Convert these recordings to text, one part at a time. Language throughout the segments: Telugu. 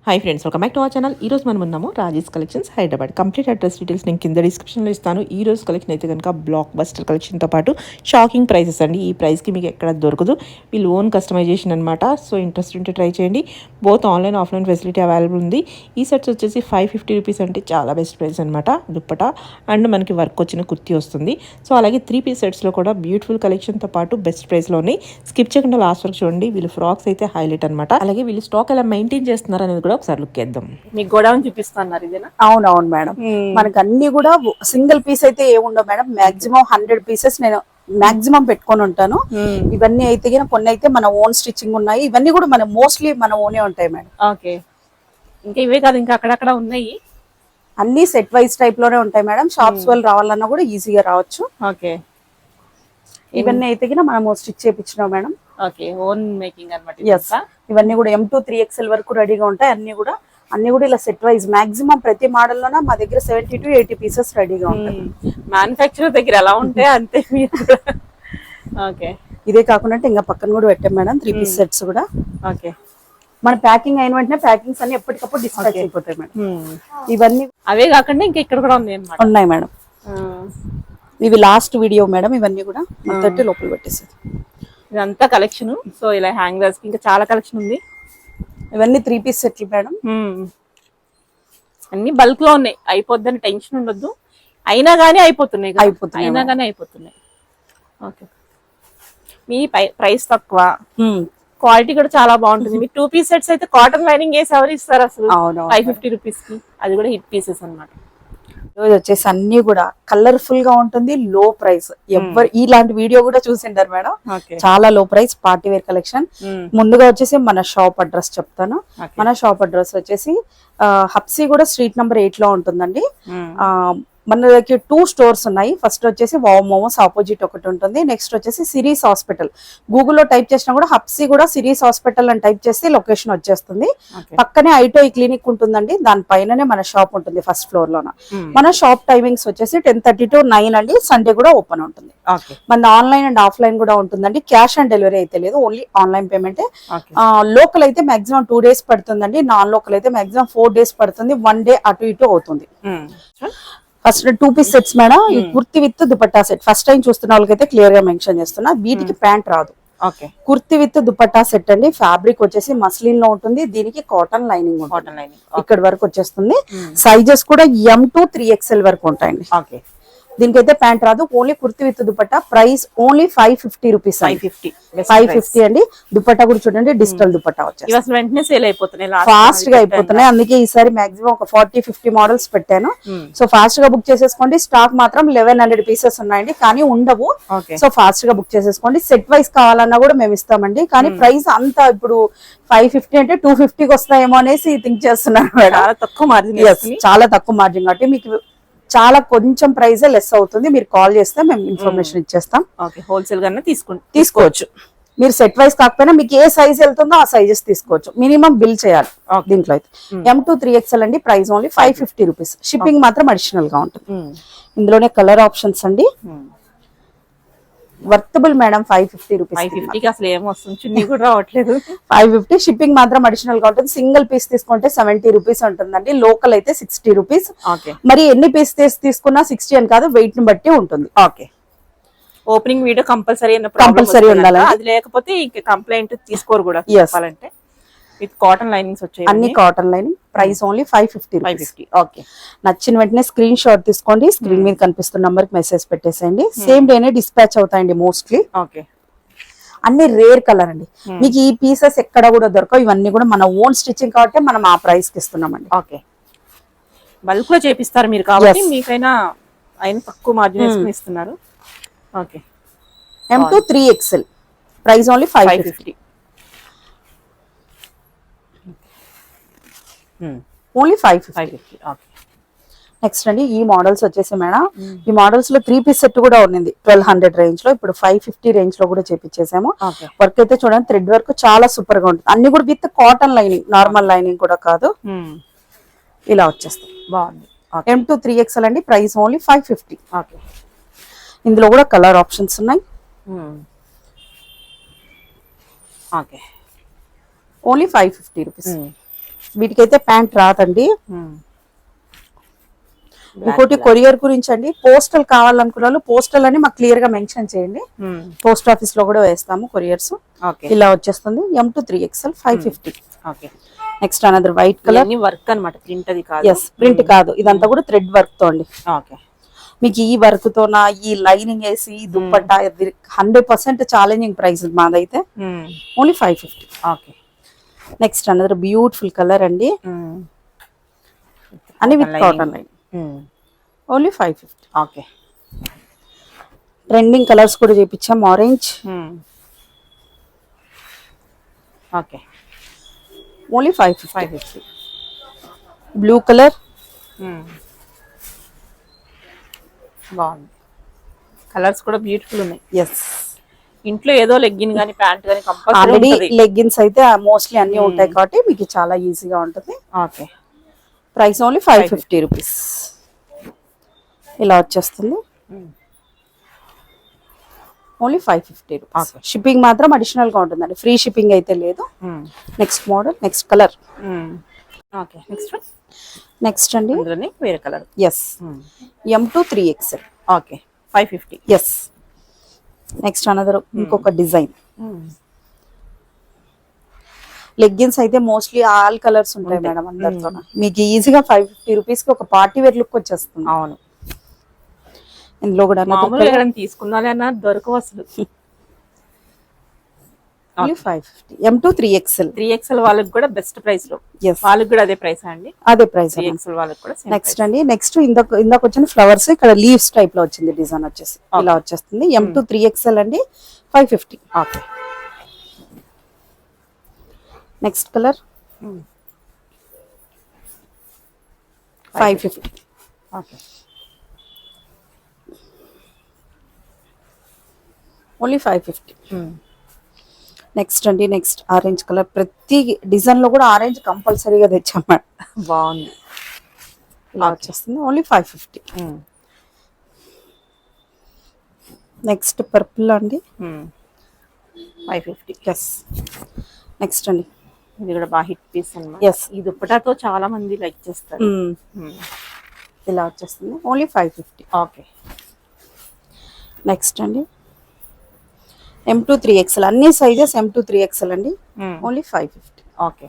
Hi friends, welcome back to our channel. ఈ రోజు మనం ఉన్నాము Rajesh collections Hyderabad. Complete address details నేను కింద డిస్క్రిప్షన్లో ఇస్తాను. ఈ రోజు కలెక్షన్ అయితే కనుక బ్లాక్ బస్టర్ కలెక్షన్తో పాటు షాకింగ్ ప్రైసెస్ అండి. ఈ ప్రైస్కి మీకు ఎక్కడ దొరకదు. వీళ్ళు ఓన్ కస్టమైజేషన్ అనమాట. సో ఇంట్రెస్ట్ ఉంటే ట్రై చేయండి. Both online offline facility available ఉంది. ఈ సెట్స్ వచ్చేసి 550 రూపీస్ అంటే చాలా బెస్ట్ ప్రైస్ అనమాట. దుప్పట అండ్ మనకి వర్క్ వచ్చిన కుర్తీ వస్తుంది. సో అలాగే 3 పీస్ సెట్స్లో కూడా బ్యూటిఫుల్ కలెక్షన్తో పాటు బెస్ట్ ప్రైస్లో ఉన్నాయి. స్కిప్ చేయకుండా లాస్ట్ వరకు చూడండి. వీళ్ళు ఫ్రాక్స్ అయితే హైలైట్ అనమాట. అలాగే వీళ్ళు స్టాక్ ఎలా మెయింటైన్ చేస్తున్నారు అనేది కూడా ఒకసారి లుక్ చేద్దాం. మీకు గోడౌన్ చూపిస్తున్నారు ఇదేనా? అవునవును మేడం. మనకి అన్ని కూడా సింగిల్ పీస్ అయితే ఏముండవు మేడం. మాక్సిమం 100 పీసెస్ నేను మాక్సిమం పెట్టుకొని ఉంటాను. ఇవన్నీ అయితే కొన్ని అయితే మన ఓన్ స్టిచ్చింగ్ ఉన్నాయి. ఇవన్నీ కూడా మన మోస్ట్లీ మన ఓనే ఉంటాయి మేడం. ఓకే, ఇంకా ఇవే కాదు, ఇంకా అక్కడక్కడ ఉన్నాయి. అన్ని సెట్ వైజ్ టైప్ లోనే ఉంటాయి మేడం. షాప్స్ వాళ్ళు రావాలన్నా కూడా ఈజీగా రావచ్చు. ఓకే, ఇవన్నీ అయితే మనము స్టిచ్ చేయించినాం మేడం. ఓకే, ఓన్ మేకింగ్ అన్నమాట. ఎస్, ఇవన్నీ కూడా M2 3XL వరకు రెడీగా ఉంటాయి. అన్ని కూడా ఇలా సెట్ వైజ్ మాక్సిమం ప్రతి మోడల్ లోన మా దగ్గర 70 to 80 పీసెస్ రెడీగా ఉంటాయి. మ్యానుఫ్యాక్చరర్ దగ్గర ఎలా ఉంటాయి అంతే మీరు. ఓకే, ఇదే కాకుండా ఇంకా పక్కన కూడా పెట్టాం మేడం 3 పీస్ సెట్స్ కూడా. ఓకే, మన ప్యాకింగ్ అయిన వెంటనే ప్యాకింగ్స్ అన్ని ఎప్పటికప్పుడు డిస్పాచ్ అయిపోతాయి మేడం. ఇవన్నీ అవే కాకుండా ఇంకా ఇక్కడ కూడా ఉన్నాయి మేడం. ఇవి లాస్ట్ వీడియో మేడం. ఇవన్నీ కూడా మొత్తం లోపల పెట్టేసేది. ఇదంతా కలెక్షన్. సో ఇలా హ్యాంగర్స్ ఇంకా చాలా కలెక్షన్ ఉంది. ఇవన్నీ 3 పీస్ సెట్లు మేడం. అన్ని బల్క్ లో ఉన్నాయి. అయిపోద్దని టెన్షన్ ఉండొద్దు. అయినా గానీ అయిపోతున్నాయి. ఓకే, మీ ప్రైస్ తక్కువ, క్వాలిటీ కూడా చాలా బాగుంటుంది. మీ 2 పీస్ సెట్స్ అయితే కాటన్ లైనింగ్ వేసి ఎవరు ఇస్తారు అసలు? 550 రూపీస్ కి. అది కూడా హిట్ పీసెస్ అన్నమాట. రోజు వచ్చేసి అన్ని కూడా కలర్ఫుల్ గా ఉంటుంది. లో ప్రైస్. ఎవరు ఇలాంటి వీడియో కూడా చూసింటారు మేడం. చాలా లో ప్రైస్ పార్టీ వేర్ కలెక్షన్. ముందుగా వచ్చేసి మన షాప్ అడ్రస్ చెప్తాను. మన షాప్ అడ్రస్ వచ్చేసి హప్సీ కూడా స్ట్రీట్ నెంబర్ 8 లో ఉంటుందండి. మన దగ్గర 2 స్టోర్స్ ఉన్నాయి. ఫస్ట్ వచ్చేసి వావ్ మోమోస్ ఆపోజిట్ ఒకటి ఉంటుంది. నెక్స్ట్ వచ్చేసి సిరీస్ హాస్పిటల్. గూగుల్లో టైప్ చేసినా కూడా హప్సీ కూడా సిరీస్ హాస్పిటల్ అని టైప్ చేస్తే లొకేషన్ వచ్చేస్తుంది. పక్కనే ఐటోయి క్లినిక్ ఉంటుందండి. దానిపైననే మన షాప్ ఉంటుంది ఫస్ట్ ఫ్లోర్ లోన. మన షాప్ టైమింగ్స్ వచ్చేసి 10:30 to 9 అండి. సండే కూడా ఓపెన్ ఉంటుంది. మన ఆన్లైన్ అండ్ ఆఫ్లైన్ కూడా ఉంటుందండి. క్యాష్ ఆన్ డెలివరీ అయితే లేదు, ఓన్లీ ఆన్లైన్ పేమెంట్. లోకల్ అయితే మాక్సిమం 2 days పడుతుందండి. నాన్ లోకల్ అయితే మాక్సిమం 4 days పడుతుంది. 1 day అటు ఇటు అవుతుంది. First 2 piece sets madam. ఈ kurti with dupatta set first time చూస్తున్న వాళ్ళకైతే క్లియర్ గా మెన్షన్ చేస్తున్నా. వీటికి ప్యాంట్ రాదు. కుర్తి విత్ దుపట్టా సెట్ అండి. ఫ్యాబ్రిక్ వచ్చేసి మస్లిన్ లో ఉంటుంది. దీనికి కాటన్ లైనింగ్ ఇక్కడ వరకు వచ్చేస్తుంది. సైజెస్ కూడా M2 3XL వరకు ఉంటాయండి. దీనికైతే ప్యాంట్ రాదు. Only kurti with dupatta. Price only 550 rupees. 550 అండి. దుపట్టా కూడా చూడండి, డిజిటల్ దుపట్టా వచ్చేసి వెంటనే సేల్ అయిపోతున్నాయి, ఫాస్ట్ గా అయిపోతున్నాయి. అందుకే ఈసారి మాక్సిమం ఒక 40-50 మోడల్స్ పెట్టాను. సో ఫాస్ట్ గా బుక్ చేసేసుకోండి. స్టాక్ మాత్రం 1100 పీసెస్ ఉన్నాయండి, కానీ ఉండవు. సో ఫాస్ట్ గా బుక్ చేసేసుకోండి. సెట్ వైస్ కావాలన్నా కూడా మేము ఇస్తామండి. కానీ ప్రైస్ అంతా ఇప్పుడు 550 అంటే 250కి వస్తాయేమో అనేసి థింక్ చేస్తున్నాను. చాలా తక్కువ మార్జిన్. చాలా తక్కువ మార్జిన్ కాబట్టి మీకు చాలా కొంచెం ప్రైస్ లెస్ అవుతుంది. మీరు కాల్ చేస్తే మేము ఇన్ఫర్మేషన్ ఇచ్చేస్తాం. హోల్సేల్ గానే తీసుకోవచ్చు. మీరు సెట్ వైస్ కాకపోయినా మీకు ఏ సైజ్ వెళ్తుందో ఆ సైజెస్ తీసుకోవచ్చు. మినిమం బిల్ చేయాలి. దీంట్లో అయితే M2 3XL అండి. Price only 550 rupees. షిప్పింగ్ మాత్రం అడిషనల్ గా ఉంటుంది. ఇందులోనే కలర్ ఆప్షన్స్ అండి. Worthable madam. 550 రూపీస్. 550కి అసలు ఏమొస్తుంది, చున్నీ కూడా రావట్లేదు. 550. షిప్పింగ్ మాత్రం అడిషనల్ గా ఉంటుంది. సింగిల్ పీస్ తీసుకుంటే 70 రూపీస్ ఉంటుందండి. లోకల్ అయితే 60 రూపీస్. మరి ఎన్ని పీస్ తీసుకున్నా 60 అని కాదు, వెయిట్ ని బట్టి ఉంటుంది. ఓపెనింగ్ వీడియో కంపల్సరీ ఉండాలి. అది లేకపోతే ఇంకా కంప్లైంట్ తీసుకోరు కూడా. చెప్పాలంటే విత్ కాటన్ లైనింగ్స్ వచ్చాయి. అన్ని cotton lining. Price only 550. Okay, నచ్చిన వెంటనే స్క్రీన్ షాట్ తీసుకోండి. స్క్రీన్ మీద కనిపిస్తున్న నంబర్ కి మెసేజ్ పెట్టేసేయండి. సేమ్ డేనే డిస్పాచ్ అవుతాయండి మోస్ట్లీ. అన్ని రేర్ కలర్ అండి. మీకు ఈ పీసెస్ ఎక్కడ కూడా దొరకవు. ఇవన్నీ కూడా మన ఓన్ స్టిచ్చింగ్ కాబట్టి మనం ఆ ప్రైస్ కి ఇస్తున్నామండి. ఓకే, బల్క్ లో చేపిస్తారు మీరు కాబట్టి మీకైనా అయినా తక్కువ మార్జిన్ ఇస్తున్నారు. Okay, M2 3XL. Price only 550. Only 550. Next అండి ఈ మోడల్స్ వచ్చేసి మేడం, ఈ మోడల్స్ లో 3 పీస్ సెట్ కూడా ఉంది 1200 రేంజ్ లో. ఇప్పుడు 550 రేంజ్ లో కూడా చేపించేసాము. వర్క్ అయితే చూడండి, థ్రెడ్ వర్క్ చాలా సూపర్ గా ఉంటుంది. అన్ని కూడా with cotton lining, normal lining కూడా కాదు. ఇలా వచ్చేస్తాయి. బాగుంది. M2 3XL అండి. Price only 550. ఇందులో కూడా కలర్ ఆప్షన్స్ ఉన్నాయి. Only 550 rupees. వీటికైతే ప్యాంట్ రాదండి. ఇంకోటి కొరియర్ గురించి అండి, పోస్టల్ కావాలనుకున్న వాళ్ళు పోస్టల్ అని మాకు క్లియర్ గా మెన్షన్ చేయండి. పోస్ట్ ఆఫీస్ లో కూడా వేస్తాము కొరియర్స్. ఇలా వచ్చేస్తుంది M2 3XL 550. Next another white colour work అన్నమాట, ప్రింట్ అది కాదు. ఎస్, ప్రింట్ కాదు, ఇదంతా కూడా థ్రెడ్ వర్క్ తో అండి. మీకు ఈ వర్క్ తో ఈ లైనింగ్ వేసి దుప్పట్టా 100% ఛాలెంజింగ్ ప్రైస్ మాదైతే. Only 550. Next another beautiful colour అండి, అని with cotton line. Only 550. Trending colours కూడా చేపించాం. ఆరెంజ్. ఓన్లీ 550. Blue colour. బాగుంది, కలర్స్ కూడా బ్యూటిఫుల్ ఉన్నాయి. ఎస్, ఇంట్లో ఏదో లెగ్గిన్ గానీ ప్యాంట్ గానీ ఆల్రెడీ కంపల్సరీ లెగ్గిన్స్ అయితే మోస్ట్లీ అన్ని ఉంటాయి కాబట్టి మీకు చాలా ఈజీగా ఉంటుంది. Price only 550 rupees. ఇలా వచ్చేస్తుంది. Only 550 rupees. షిప్పింగ్ మాత్రం అడిషనల్ గా ఉంటుందండి, ఫ్రీ షిప్పింగ్ అయితే లేదు. Next model, next colour. Next అండి వేరే colour. Yes, M2 3XL. 550. Yes. Next another ఇంకొక డిజైన్. లెగ్గిన్స్ అయితే మోస్ట్లీ ఆల్ కలర్స్ ఉంటాయి మేడం అందరితో. మీకు ఈజీగా 550 రూపీస్ కి ఒక పార్టీ వేర్ లుక్ వచ్చేస్తుంది. అవును, ఇందులో కూడా తీసుకున్నాలే అన్న దొరకవు అసలు. 550. M2 3XL. 3XL వాళ్ళకి కూడా బెస్ట్ ప్రైస్ లో. వాళ్ళకి కూడా అదే ప్రైస్ అండి, అదే ప్రైస్. 3XL వాళ్ళకి కూడా. నెక్స్ట్ అండి, నెక్స్ట్ ఇందాక వచ్చిన ఫ్లవర్స్ ఇక్కడ లీవ్స్ టైప్ లో వచ్చింది డిజైన్ వచ్చేసి ఇలా వచ్చేస్తుంది. M2 3XL అండి, 550. Next colour 550. ఓన్లీ 550. నెక్స్ట్ అండి, నెక్స్ట్ ఆరెంజ్ కలర్. ప్రతి డిజైన్ లో కూడా ఆరెంజ్ కంపల్సరీగా తెచ్చాం మేడం. బాగుంది, ఇలా వచ్చేస్తుంది. ఓన్లీ 550. నెక్స్ట్ పర్పుల్ అండి, 550. ఎస్. నెక్స్ట్ అండి, ఇది కూడా బాగా హిట్ పీస్ అన్నమాట. ఎస్, ఈ దుప్పటాతో చాలా మంది లైక్ చేస్తారు. ఇలా వచ్చేస్తుంది. ఓన్లీ 550. నెక్స్ట్ అండి, M2 3XL. అన్ని సైజెస్ M2 3XL అండి. ఓన్లీ 550.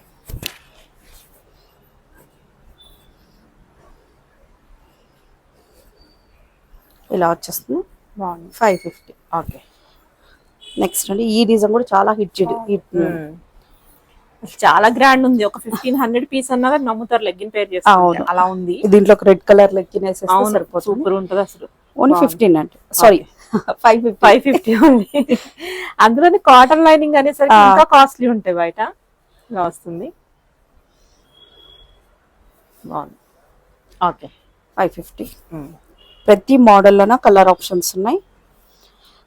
ఇలా వచ్చేస్తుంది. 550. నెక్స్ట్ అండి, ఈ డిజైన్ కూడా చాలా హిట్. చాలా గ్రాండ్ ఉంది. ఒక 1500 పీస్ అన్నా నమ్ముతారు, లెగ్గిన్ పేర్ చేస్తారు. అలా ఉంది. దీంట్లో ఒక రెడ్ కలర్ లెగ్గిన్ వేసేస్తే సరిపోతుంది. సూపర్ ఉంటుంది అసలు. ఓన్లీ 15 అంటే సారీ 550 ఉంది. అందులోని కాటన్ లైనింగ్ అనేసరికి ఇంకా కాస్ట్లీ ఉంటాయి బయట. ఇలా వస్తుంది. బాగుంది. 550. ప్రతి మోడల్లోన కలర్ ఆప్షన్స్ ఉన్నాయి.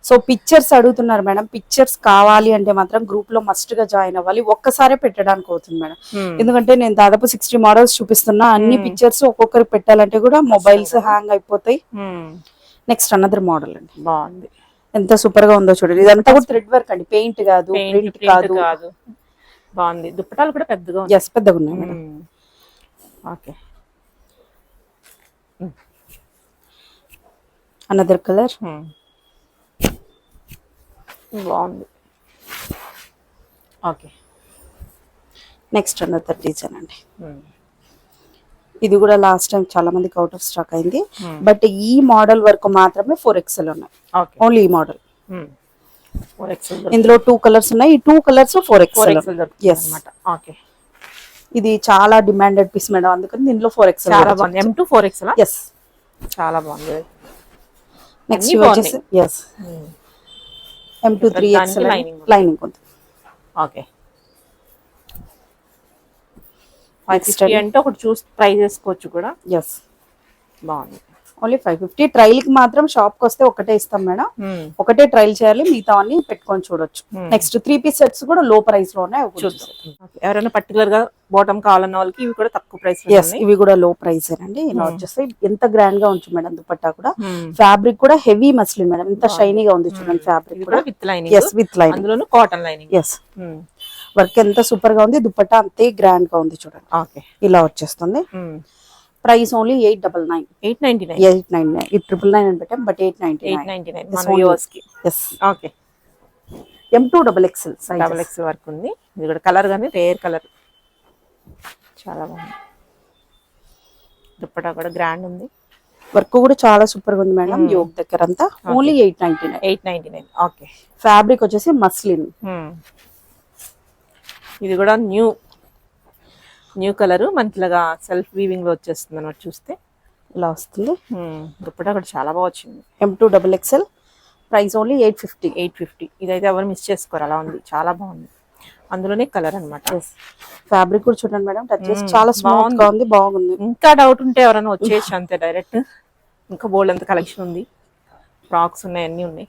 సో పిక్చర్స్ అడుగుతున్నారు మేడం, పిక్చర్స్ కావాలి అంటే మాత్రం గ్రూప్ లో మస్ట్ గా జాయిన్ అవ్వాలి. ఒక్కసారే పెట్టడానికి అవుతుంది మేడం, ఎందుకంటే నేను దాదాపు 60 మోడల్స్ చూపిస్తున్నా. అన్ని పిక్చర్స్ ఒక్కొక్కరికి పెట్టాలంటే కూడా మొబైల్స్ హ్యాంగ్ అయిపోతాయి. నెక్స్ట్ అనదర్ మోడల్ అండి, బాగుంది. ఎంత సూపర్ గా ఉందో చూడండి. ఇదంతా కూడా థ్రెడ్ వర్క్ అండి, పెయింట్ కాదు, ప్రింట్ కాదు. బాగుంది. దుప్పటాలు కూడా పెద్దగా ఎస్, పెద్దగా ఉన్నాయి మేడం. Another colour. బాగుంది. నెక్స్ట్ అనదర్ డిజైన్ అండి. ఇది కూడా లాస్ట్ టైం చాలా మందికి అవుట్ ఆఫ్ స్టాక్ అయింది. బట్ ఈ మోడల్ వరకు మాత్రమే 4XL ఉన్నాయి. ఓన్లీ ఈ మోడల్. ఇందులో 2 కలర్స్ ఉన్నాయి. ఈ 2 కలర్స్ 4XL. ఎస్, ఇది చాలా డిమాండెడ్ పీస్ మేడం, అందుకని దీనిలో 4XL. చాలా బాగుంది. M2 4XL. ఎస్, చాలా బాగుంది. నెక్స్ట్ వచ్చేసి ఎస్ M2 3XL లైనింగ్ ఉంది. 550 అంటే ఒకటి చూసి ట్రై చేసుకోవచ్చు కూడా. ఎస్, బాగుంది. ఓన్లీ 550. ట్రైల్ కి మాత్రం షాప్ కి వస్తే ఒకటే ఇస్తాం మేడం, ఒకటే ట్రైల్ చేయాలి, మిగతా అన్ని పెట్టుకొని చూడొచ్చు. నెక్స్ట్ 3 పీస్ సెట్స్ కూడా లో ప్రైస్ లో ఉన్నాయి. ఎవరైనా పర్టికులర్ గా బాటమ్ కావాలన్న వాళ్ళకి ఇవి కూడా తక్కువ ప్రైస్. ఇవి కూడా లో ప్రైస్ అండి. ఇలా వచ్చేస్తాయి. ఎంత గ్రాండ్ గా ఉంచు మేడం దుపట్టా కూడా. ఫ్యాబ్రిక్ కూడా హెవీ మస్లిన్ మేడం, ఎంత షైనీగా ఉంది చూడండి. ఫ్యాబ్రిక్ కూడా with lining. Yes, with lining. అందులోను కాటన్ లైనింగ్. ఎస్, వర్క్ ఎంత సూపర్ గా ఉంది, దుపట్టా అంతే గ్రాండ్ గా ఉంది చూడండి. ఓకే. ఇలా వచ్చేస్తుంది. Price only 899. 899. 899. ఇది 999 అని పెట్టాం, బట్ 899 మన వ్యూవర్స్ కి. Yes. Okay. M2 XXL size. XXL work ఉంది. ఇది కూడా కలర్ గానీ రేర్ కలర్, చాలా బాగుంది. దుప్పటా కూడా గ్రాండ్ ఉంది. వర్క్ కూడా చాలా సూపర్ గా ఉంది మేడం. యోగ్ దగ్గర అంతా ఓన్లీ 899. 899. ఓకే. ఫ్యాబ్రిక్ వచ్చేసి మస్లిన్. ఇది కూడా న్యూ కలర్, మనకి ఇలాగా సెల్ఫ్ వీవింగ్ లో వచ్చేస్తుంది అన్నమాట. చూస్తే ఇలా వస్తుంది. దుప్పటా కూడా చాలా బాగా వచ్చింది. M2 XXL price only 850. 850. ఇదైతే ఎవరు మిస్ చేసుకోరు, అలా ఉంది, చాలా బాగుంది. అందులోనే కలర్ అనమాట. ఫ్యాబ్రిక్ కూడా చూడండి మేడం, టచ్ చేసి చాలా స్మూత్ గా ఉంది, బాగుంది. ఇంకా డౌట్ ఉంటే ఎవరైనా వచ్చేసి అంతే డైరెక్ట్. ఇంకా బోల్డ్ అంత కలెక్షన్ ఉంది, ఫ్రాక్స్ ఉన్నాయి, అన్ని ఉన్నాయి.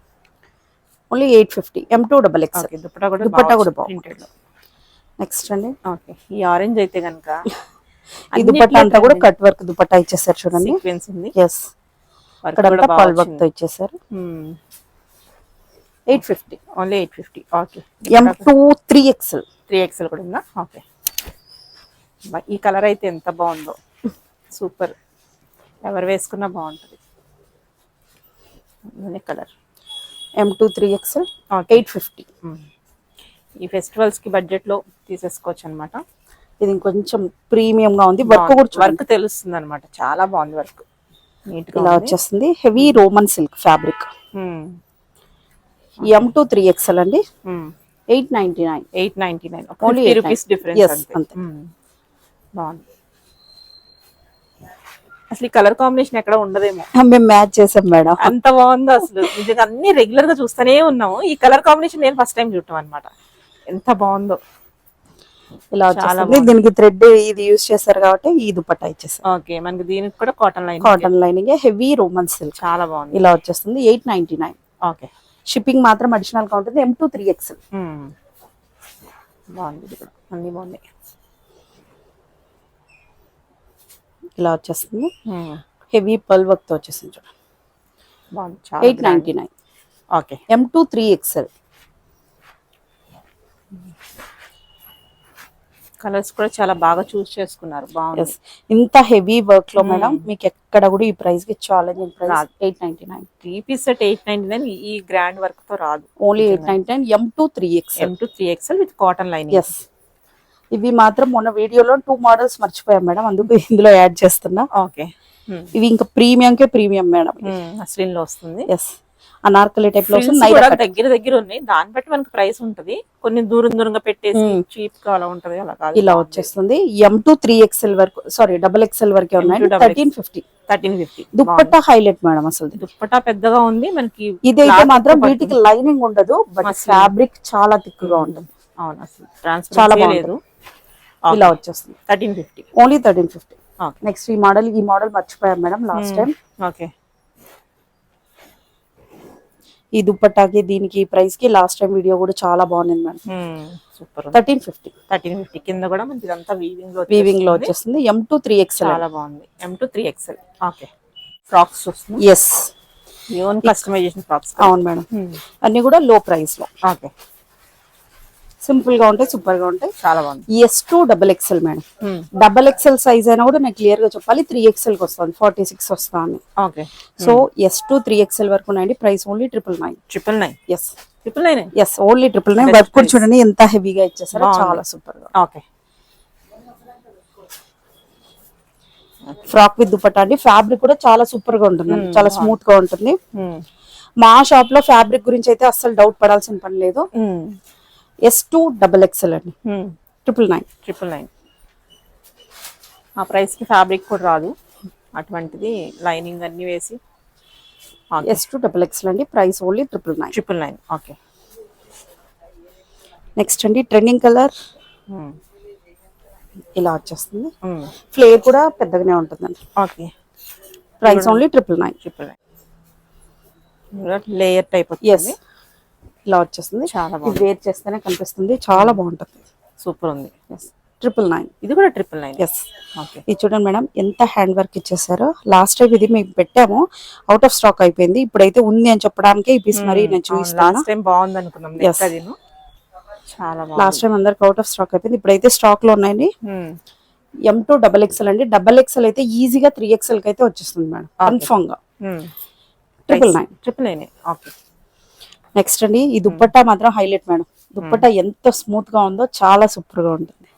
ఓన్లీ 850. M2 XXL. దుప్పటా కూడా ప్రింటెడ్ లో. నెక్స్ట్ అండి. ఓకే. ఈ ఆరెంజ్ అయితే కనుక ఈ దుపట్టా అంతా కూడా కట్ వర్క్ దుపట్టా ఇచ్చేసారు చూడండి. సీక్వెన్స్ ఉంది. ఎస్. అక్కడంతా పల్ వర్క్ తో ఇచ్చేసారు. 850. Only 850. Okay. M2 3XL. 3XL కూడా ఉందా? ఓకే. ఈ కలర్ అయితే ఎంత బాగుందో, సూపర్. ఎవరు వేసుకున్నా బాగుంటుంది. Colour M2 3XL 850. ఈ ఫెస్టివల్స్ కి బడ్జెట్ లో తీసేసుకోవచ్చు అనమాట. ఇది ఇంకొంచెం ప్రీమియం గా ఉంది. వర్క్ కూడా వర్క్ తెలుస్తుంది అనమాట, చాలా బాగుంది వర్క్. నీట్ గా ఇలా వచ్చేస్తుంది. Heavy Roman silk fabric. M2 3XL అండి. 899. 899. ఓన్లీ 50 రూపీస్ డిఫరెన్స్ అంతే. బాగుంది. అసలు ఈ కలర్ కాంబినేషన్ ఎక్కడ ఉండదేమో, మేము మ్యాచ్ చేసాం మేడం. అంత బాగుందో అసలు. నిజంగా అన్ని రెగ్యులర్ గా చూస్తూనే ఉన్నాము, ఈ కలర్ కాంబినేషన్ నేను ఫస్ట్ టైం చూడటం అనమాట. ఎంత బాగుందో. ఇలా వచ్చేస్తుంది. దీనికి థ్రెడ్ ఇది యూస్ చేస్తారు కాబట్టి ఈ దుపట్టా ఇచ్చేసారు. ఓకే. మనకి దీనికి కూడా cotton lining heavy Roman silk, చాలా బాగుంది. ఇలా వచ్చేస్తుంది. 899. ఓకే. షిప్పింగ్ మాత్రం అడిషనల్ గా ఉంటుంది. M2 3XL. బాగుంది. ఇది కూడా అన్ని బాగున్నాయి. ఇలా వచ్చేస్తుంది. హెవీ పల్ వర్క్ తో వచ్చేసింది చూడండి. బాగుంది. 899. ఓకే. M2 3XL. కలర్స్ కూడా చాలా బాగా చూస్ చేసుకున్నారు, బాగుంది. ఇంత హెవీ వర్క్ లో మేడం మీకు ఎక్కడ కూడా ఈ ప్రైస్ కి ఛాలెంజింగ్ ప్రైస్ 899. 3 piece set 899. ఈ గ్రాండ్ వర్క్ తో రాదు. Only 899. M2 3XL. M2 3XL with cotton lining. Yes. ఇవి మాత్రం మొన్న వీడియోలో 2 మోడల్స్ మర్చిపోయాం మేడం, అందుకు ఇందులో యాడ్ చేస్తున్నా. ఓకే. ఇవి ఇంకా ప్రీమియం మేడం. స్లిన్ లో వస్తుంది. ఎస్. అనార్కలి టైప్ లో దగ్గర దగ్గర ఉన్నాయి, దాన్ని బట్టి మనకి ప్రైస్ ఉంటది. కొన్ని దూరంగా పెట్టేసి చీప్ గా అలా ఉంటది, అలా కాదు. ఇలా వచ్చేస్తుంది. M2 3XL వరకు, సారీ XXL వరకే ఉన్నాయి. 1350. 1350. దుపట్టా హైలైట్ మేడం, అసలు దుపట్టా పెద్దగా ఉంది మనకి. ఇదైతే మాత్రం వీటికి లైనింగ్ ఉండదు, బట్ ఫ్యాబ్రిక్ చాలా థిక్ గా ఉంటుంది. అవును, అసలు చాలా బాగుంది. ఇలా వచ్చేస్తుంది. 1350. ఓన్లీ 1350. నెక్స్ట్ ఈ మోడల్ మర్చిపోయాం మేడం లాస్ట్ టైం. ఓకే. ఈ దుపట్టాకి దీనికి ప్రైస్ కి లాస్ట్ టైం వీడియో కూడా చాలా బాగుంది మేడం. సూపర్. 1350. 1350. కింద కూడా మనకి ఇదంతా వీవింగ్ లో వచ్చేస్తుంది. M2 3XL. చాలా బాగుంది. M2 3XL. ఓకే. ఫ్రాక్స్ వస్తుంది. ఎస్. Own customization frocks. అవును మేడం. అన్ని కూడా లో ప్రైస్ లో. ఓకే. సింపుల్ గా ఉంటాయి, సూపర్ గా ఉంటాయి, చాలా బాగుంది. S2 XXL madam. XXL size అయినా కూడా నేను క్లియర్ గా చెప్పాలి 3XL కి వస్తుంది, 46 వస్తుంది. ఓకే. సో S2 3XL వరకు ఉన్నాయండి. Price only 999. 999. Yes. 999. Yes, only 999. Work కూడా చూడండి ఎంత హెవీగా ఇచ్చేసారో, చాలా సూపర్ గా. ఓకే. ఫ్రాక్ విత్ దుపట్టా అండి. ఫ్యాబ్రిక్ కూడా చాలా సూపర్ గా ఉంటుంది, చాలా స్మూత్ గా ఉంటుంది. మా షాప్ లో ఫ్యాబ్రిక్ గురించి అయితే అస్సలు డౌట్ పడాల్సిన పని లేదు. S2 XXL అండి. 999. ఆ ప్రైస్ కి ఫ్యాబ్రిక్ కూడా రాదు, అటువంటిది లైనింగ్ అన్ని వేసి. S2 XXL అండి. Price only 999. ఓకే. నెక్స్ట్ అండి ట్రెండింగ్ కలర్. ఇలా వచ్చేస్తుంది. ఫ్లేర్ కూడా పెద్దగానే ఉంటుందండి. Okay. Price only 999. Layer type. Yes. ఇలా వచ్చేస్తుంది. చాలా బాగుంది. వేర్ చేస్తేనే కనిపిస్తుంది, చాలా బాగుంటుంది. సూపర్ ఉంది. 999. ఇది కూడా 999. ఎస్. ఇది చూడండి మేడం ఎంత హ్యాండ్ వర్క్ ఇచ్చేసారో. లాస్ట్ టైం ఇది మేము పెట్టాము, అవుట్ ఆఫ్ స్టాక్ అయిపోయింది. ఇప్పుడైతే ఉంది అని చెప్పడానికి ఈ పీస్ మరి నేను చూపిస్తాను. లాస్ట్ టైం బాగుంది అనుకున్నాం. చాలా లాస్ట్ బాగుంది. టైం అందరికి అవుట్ ఆఫ్ స్టాక్ అయిపోయింది, ఇప్పుడైతే స్టాక్ లో ఉన్నాయండి. M2 XXL అండి. XXL అయితే ఈజీగా 3XL కి అయితే వచ్చేస్తుంది మేడం, కన్ఫర్మ్ గా. 999. ఓకే. నెక్స్ట్ అండి ఈ దుప్పట్టా మాత్రం హైలైట్ మేడం. దుప్పట్టా ఎంత స్మూత్ గా ఉందో చాలా సూపర్ గా ఉంటుంది.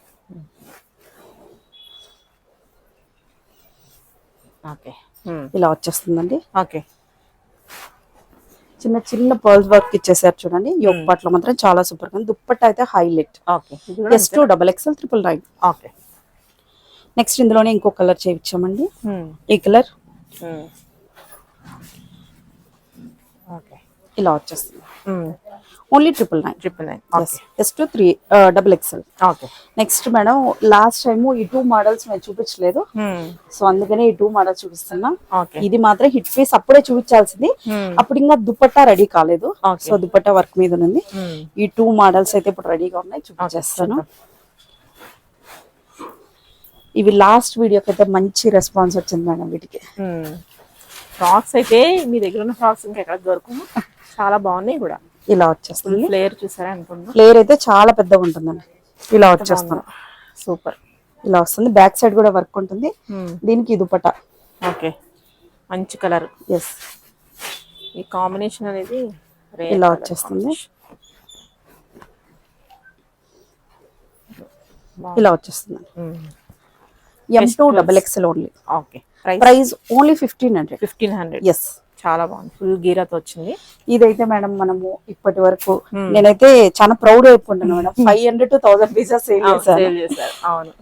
ఓకే. ఇలా వచ్చేస్తుందండి. ఓకే. చిన్న చిన్న పర్ల్స్ వర్క్ ఇచ్చేసారు చూడండి. యోగ్ పార్ట్ లో మాత్రం చాలా సూపర్ గా ఉంది. దుప్పట్టా అయితే highlight. Okay. S2 XXL 999. Okay. Next ఇందులోనే ఇంకో కలర్ చేయించామండి. ఈ కలర్ ఓకే. ఇలా వచ్చేస్తుంది. Only 999. S2 XXL. Okay. Next madam last time ఈ 2 మోడల్స్ నేను చూపించలేదు, సో అందుకనే ఈ 2 మోడల్స్ చూపిస్తున్నా. ఓకే. ఇది మాత్రం హిట్ పీస్, అప్పుడే చూపించాల్సింది, అప్పుడు ఇంకా దుపట్టా రెడీ కాలేదు. సో దుపట్టా వర్క్ మీద ఉంది. ఈ 2 మోడల్స్ అయితే ఇప్పుడు రెడీగా ఉన్నాయి, చూపించేస్తాను. ఇవి లాస్ట్ వీడియోకి అయితే మంచి రెస్పాన్స్ వచ్చింది మేడం వీటికి. ఫ్రాక్స్ అయితే మీ దగ్గర ఉన్న ఫ్రాక్స్ ఇంకా ఎక్కడ దొరకము, చాలా బాగున్నాయి కూడా. ఇలా వచ్చేస్తుంది. ఫ్లేర్ చూసారా అనుకున్నా, ఫ్లేర్ అయితే చాలా పెద్దగా ఉంటుందండి. ఇలా వచ్చేస్తుంది, సూపర్. ఇలా వస్తుంది. బ్యాక్ సైడ్ కూడా వర్క్ ఉంటుంది. దీనికి దుపట్టా. ఓకే. మంచి కలర్. ఎస్, ఈ కాంబినేషన్ అనేది ఇలా వచ్చేస్తుంది. ఇలా వచ్చేస్తుంది. M2 XXL only. Okay. Price only 1500. Yes, చాలా బాగుంది. ఫుల్ గీరాతో వచ్చింది. ఇదైతే మేడం మనము ఇప్పటి వరకు నేనైతే చాలా ప్రౌడ్ అయిపోతున్నాను మేడం. 500 to 1000 పీసెస్ సేల్ చేశారు. అవును,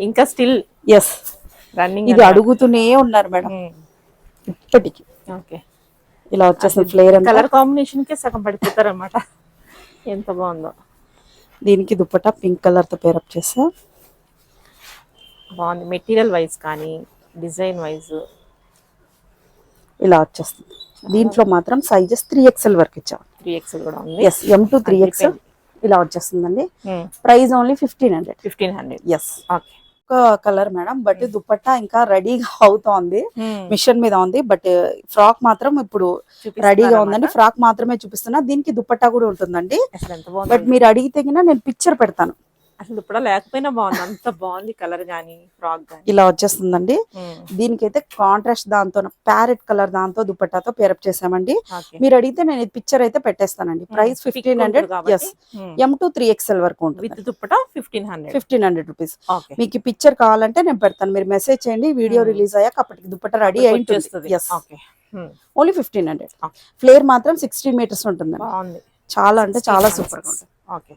ఇంకా స్టిల్ ఎస్ రన్నింగ్. ఇది అడుగుతూనే ఉన్నారు మేడం ఇప్పటికి. ఓకే. ఇలా వచ్చేస్తుంది. ఫ్లేర్ కలర్ కాంబినేషన్ కే సగం పడిపోతారు అన్నమాట. ఎంత బాగుందో. దీనికి దుపట్టా పింక్ కలర్ తో పేరప్ చేసా. బాగుంది. మెటీరియల్ వైజ్ కానీ డిజైన్ వైజ్ ఇలా వచ్చేస్తుంది. దీంట్లో మాత్రం సైజెస్ 3XL వరకు ఇచ్చాం. 3XL కూడా ఉంది. ఎస్, M2 3XL ఇలా వచ్చేస్తుందండి. Price only 1500. ఎస్. ఓకే. ఒక కలర్ మేడం, బట్ దుపట్టా ఇంకా రెడీగా అవుతోంది, మిషన్ మీద ఉంది. బట్ ఫ్రాక్ మాత్రం ఇప్పుడు రెడీగా ఉందండి. ఫ్రాక్ మాత్రమే చూపిస్తున్నా, దీనికి దుపట్టా కూడా ఉంటుందండి. బట్ మీరు అడిగితే నేను పిక్చర్ పెడతాను. అసలు ఇప్పుడు లేకపోయినా బాగుంది, అంత బాగుంది కలర్ గానీ ఫ్రాక్ గానీ. ఇలా వచ్చేస్తుందండి. దీనికైతే కాంట్రాస్ట్ దాంతో ప్యారెట్ కలర్ దాంతో దుపట్టాతో పేరప్ చేసామండి. మీరు అడిగితే నేను ఇది పిక్చర్ అయితే పెట్టేస్తానండి. ప్రైస్ 1500. ఎస్, M2 3XL వరకు ఉంటుంది. With dupatta 1500 rupees. మీకు పిక్చర్ కావాలంటే నేను పెడతాను, మీరు మెసేజ్ చేయండి. వీడియో రిలీజ్ అయ్యాక అప్పటికి దుపట్టా రెడీ అయి ఉంటుంది. Yes, only 1500. ఫ్లేర్ మాత్రం 16 మీటర్స్ ఉంటుంది. చాలా అంటే చాలా సూపర్ గా ఉంటుంది. ఓకే.